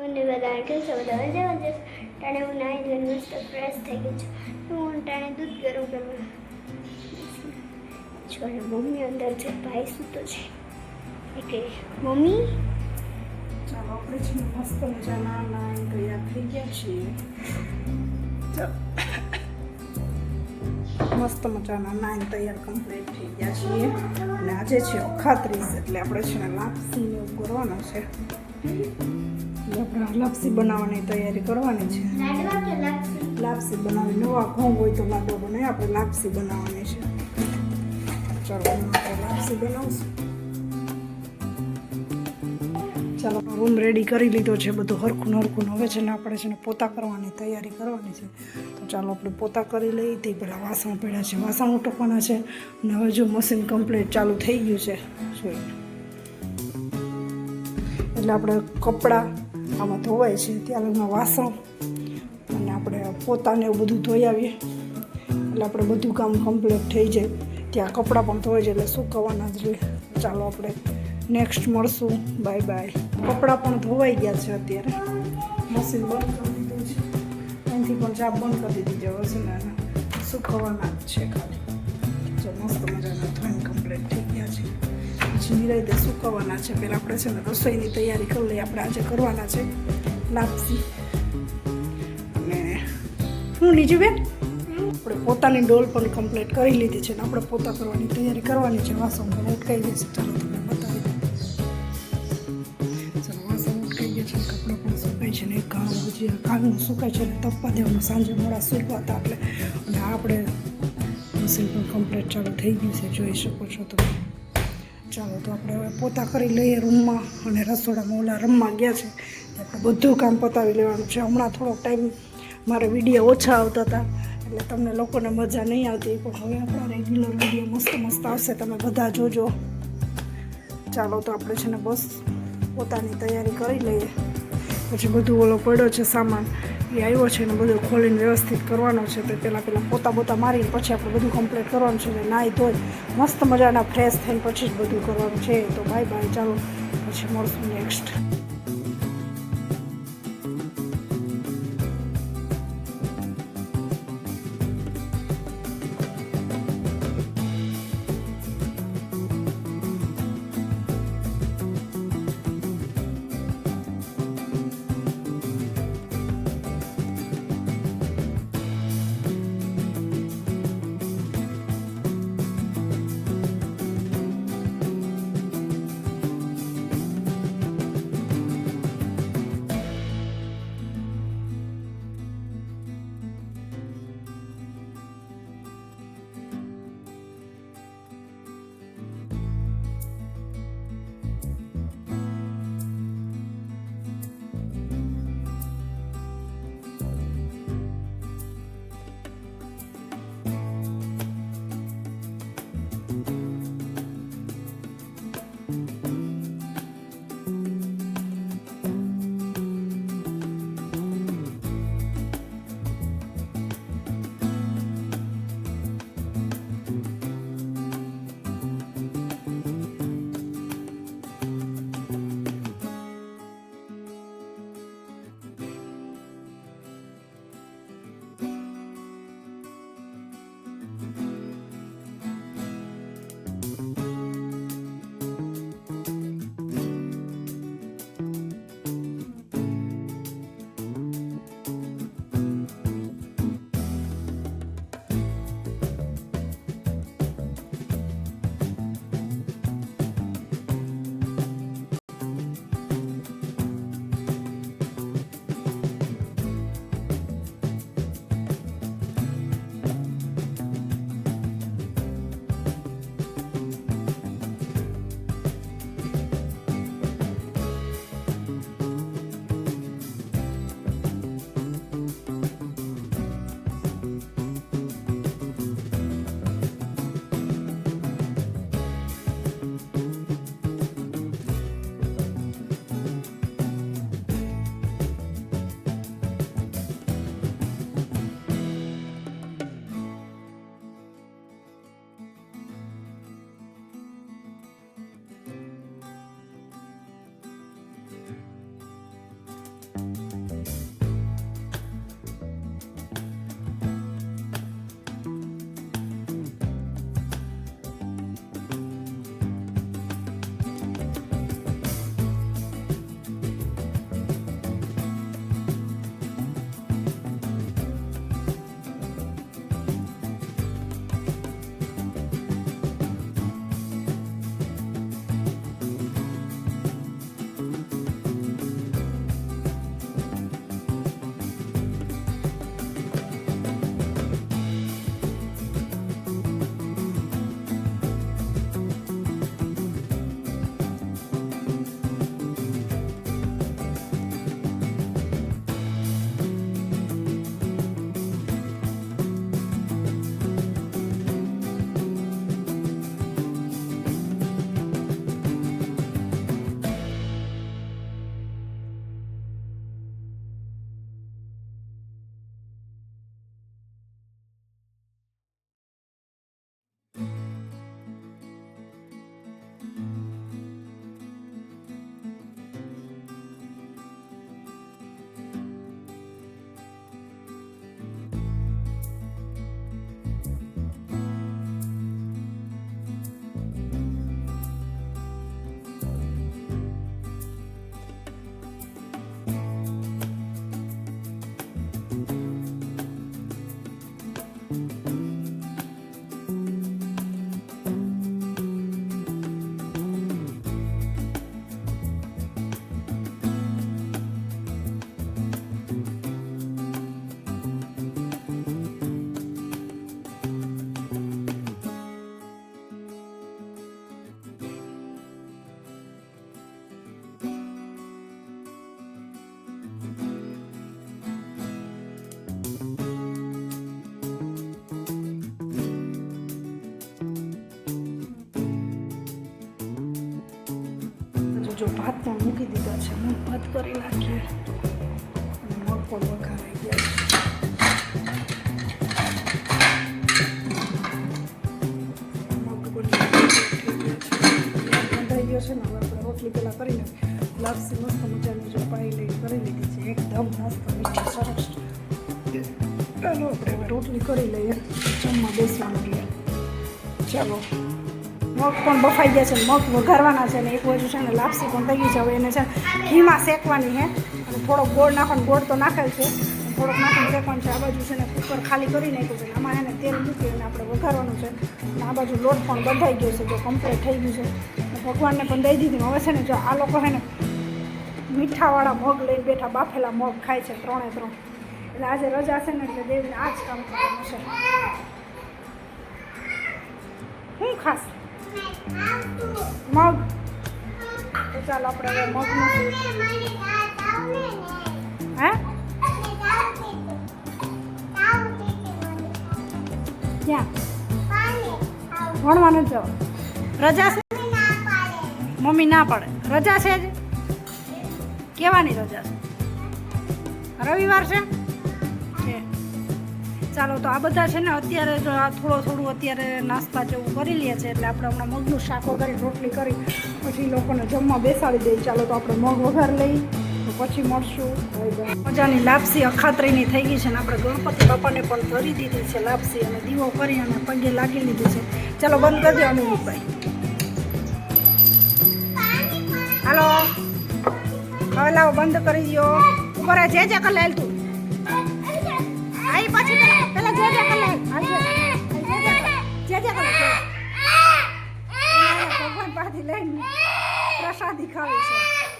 મને બધા કેમ છો બધા મજામાં? ટાણે હું નાહી ધોઈને મસ્ત ફ્રેશ થઈ ગઈ છું. હું ટાણે દૂધ ગરમ કરવા છોડે મમ્મી અંદર છે, ભાઈ સૂતો છે એટલે મમ્મી ચાલો આપણે છે મસ્ત મજાના નાઈ તૈયાર થઈ ગયા છીએ. મસ્ત મજાના નાઈ તૈયાર કમ્પ્લીટ થઈ ગયા છીએ અને આજે છે અખાત્રીસ એટલે આપણે છે ને લાપસીને એવું કરવાનું છે. આપણે લાપસી બનાવવાની તૈયારી કરવાની છે. લાપસી બનાવી નવા ઘઉં હોય તો લાડવો બને, આપણે લાપસી બનાવવાની છે. ચાલો આપણે લાપસી બનાવશું. ચાલો રૂમ રેડી કરી લીધો છે, બધું હરખું હવે છે ને આપણે છે ને પોતા કરવાની તૈયારી કરવાની છે. તો ચાલો આપણે પોતા કરી લઈએ. તે પહેલાં વાસણ પડ્યા છે, વાસણ ઉટકવાના છે અને હવે જો મશીન કમ્પ્લીટ ચાલુ થઈ ગયું છે જોઈ, એટલે આપણે કપડાં આમાં ધોવાય છે ત્યારમાં વાસણ અને આપણે પોતાને એવું બધું ધોઈ આવીએ એટલે આપણે બધું કામ કમ્પ્લીટ થઈ જાય. ત્યાં કપડાં પણ ધોવાય છે એટલે સુકવવાના જ રહે. ચાલો આપણે નેક્સ્ટ મળશું, બાય બાય. કપડાં પણ ધોવાઈ ગયા છે, અત્યારે મશીન બંધ કરી દીધું છે, અહીંથી પણ ચાપ બંધ કરી દીધી હવે છે ને સુકવવાના જ છે ખાલી. જો મસ્ત મજાના ધોઈને કમ્પ્લીટ થઈ ગયા છે, પછી નિરાયતે સુકવવાના છે. પહેલાં આપણે છે ને રસોઈની તૈયારી કરી લઈએ. આપણે આજે કરવાના છે લાપસી અને હું નીચે બેન આપણે પોતાની ડોલ પણ કમ્પ્લીટ કરી લીધી છે ને આપણે પોતા કરવાની તૈયારી કરવાની છે. વાસણ પણ ઉટકાઈ ગયા છે, ચાલો તમને બતાવી દઉં. ચાલો વાસણ ઉટકાઈ ગયા છે, કપડાં પણ સુકાય છે ને એક ઘણું હજી કાલનું સુકાય છે ને તપવા દેવાનું, સાંજે મોડા સૂકવા હતા એટલે. અને આપણે મશીન પણ કમ્પ્લીટ ચાલુ થઈ ગયું છે, જોઈ શકો છો તમે. ચાલો તો આપણે હવે પોતા કરી લઈએ રૂમમાં અને રસોડામાં ઓલા રમવા ગયા છે આપણે બધું કામ પતાવી લેવાનું છે. હમણાં થોડોક ટાઈમ મારે વિડીયો ઓછા આવતા હતા એટલે તમને લોકોને મજા નહીં આવતી, પણ હવે આપણા રેગ્યુલર વિડીયો મસ્ત મસ્ત આવશે, તમે બધા જોજો. ચાલો તો આપણે છે ને બસ પોતાની તૈયારી કરી લઈએ. પછી બધું ઓલો પડ્યો છે સામાન એ આવ્યો છે ને બધું ખોલીને વ્યવસ્થિત કરવાનો છે. તો પહેલાં પોતા મારીને પછી આપણે બધું કમ્પ્લીટ કરવાનું છે ને નાહી ધોઈ મસ્ત મજાના ફ્રેશ થઈને પછી જ બધું કરવાનું છે. તો બાય બાય, ચાલો પછી મળશું નેક્સ્ટ. જો ભાત પણ મૂકી દીધા છે મગ ભાત કરી નાખીએ અને મગ પણ વઘારાઈ ગયા છે ગયો છે ને હવે આપણે રોટલી પહેલાં કરીને લાપસી મસ્ત મજાની જો પાઈ લઈ કરી લીધી છે એકદમ મસ્ત મીઠી સરસ ચાલો આપણે હવે રોટલી કરી લઈએ જમવા બેસવાનું એટલે ચાલો મગ પણ બફાઈ ગયા છે મગ વઘારવાના છે ને એક બાજુ છે ને લાપસી પણ થઈ ગઈ છે હવે એને છે ને ઘીમાં શેકવાની છે અને થોડોક ગોળ નાખવાનો ગોળ તો નાખેલ છે થોડોક નાખીને શેકવાનું છે આ બાજુ છે ને કુકર ખાલી કરી નાખ્યું છે આમાં એને તેલ મૂકી અને આપણે વઘારવાનું છે અને આ બાજુ લોટ પણ બંધાઈ ગયો છે જો કમ્પ્લીટ થઈ ગયું છે ભગવાનને પણ દઈ દીધી હવે છે ને જો આ લોકો છે ને મીઠાવાળા મગ લઈને બેઠા બાફેલા મગ ખાય છે 3 એટલે આજે રજા છે ને એટલે દેવીને આ જ કામ કરવાનું છે હું ખાસ મગ તો ચાલો આપણે હવે મગનું હે ક્યાં ભણવા નથી જવાનું રજા છે મમ્મી ના પડે રજા છે જ કેવાની રજા છે રવિવાર છે ચાલો તો આ બધા છે ને અત્યારે જો આ થોડું અત્યારે નાસ્તા જેવું કરી લે છે એટલે આપણે હમણાં મગનું શાક વઘારી રોટલી કરી પછી લોકોને જમવા બેસાડી દઈએ ચાલો તો આપણે મગ વઘાર લઈ તો પછી મળશું મજાની લાપસી અખાત્રીની થઈ ગઈ છે ને આપણે ગણપતિ બાપાને પણ ભરી દીધી છે લાપસી અને દીવો કરી અને પગે લાગી લીધું છે ચાલો બંધ કરી દો અનુરૂપભાઈ હાલો હવે લાવો બંધ કરી દો ઉપર જે કલાલ તું આઈ પછી પેલા જે કલાલ જે કલાલ ભગવાન પાસેથી લઈને પ્રસાદી ખાવી છે